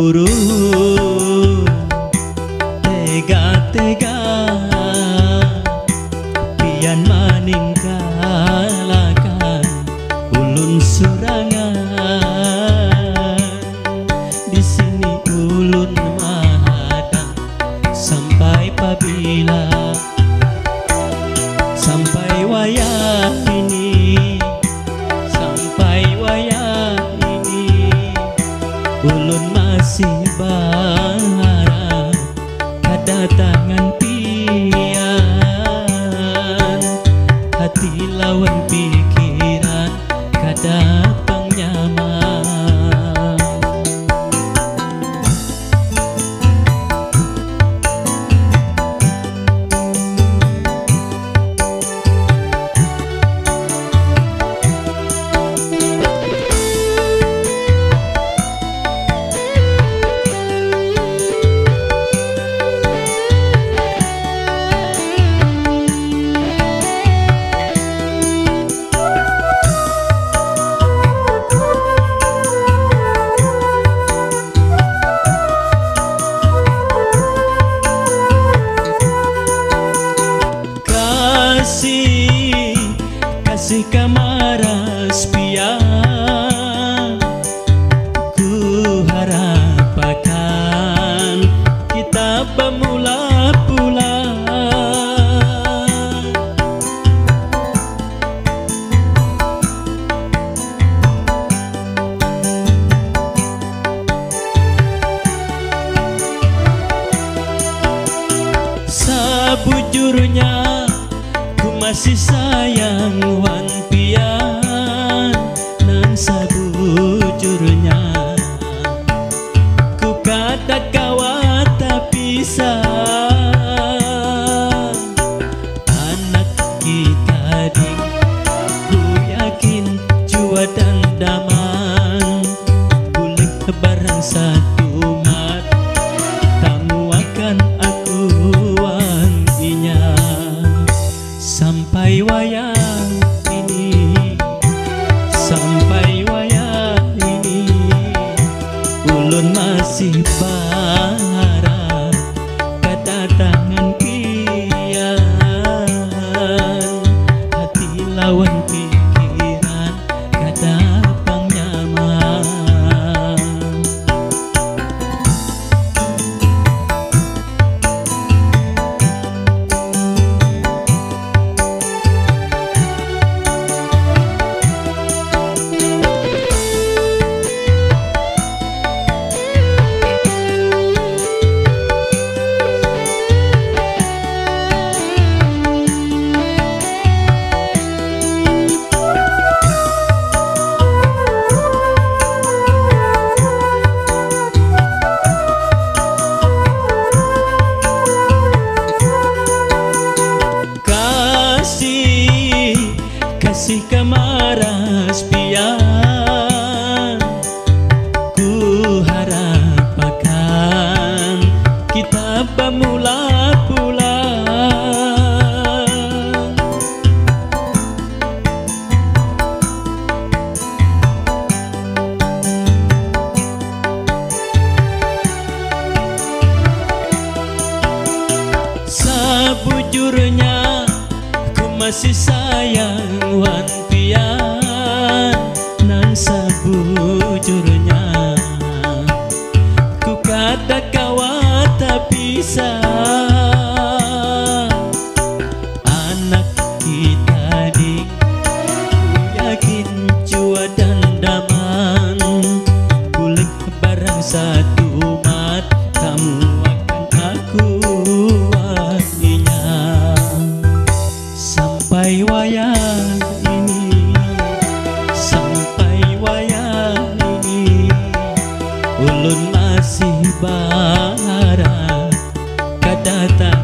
cemburu, tega-tega pian meninggalkan ulun surangan. Di sini ulun mahadang sampai pabila, sampai wayah ini, sampai wayah ini ulun masih berharap kedatangan pian. Hati lawan pikiran kadapang nyaman. Kasih kamaras pian, ku harap akan kita bermula pula. Sebujurnya masih sayang wan pian, nan sabujurnya ku kada kawat tapi anak kita di ku yakin jua dan daman boleh barang satu mat tamu akan aku wanginya. Sampai wayah ini, sampai wayah ini ulun masih berharap kedatangan pian. Hati lawan pikiran kadapang nyaman. Kasih kamaras pian, ku harap akan kita bermula pula. Sebujurnya masih sayang wan pian, nan sabujurnya ku kada kawat tapi anak kita di ku yakin jua dan daman boleh barang satu mat kamu akan aku wanginya. Sampai wayah ini, sampai wayah ini ulun masih berharap kedatangan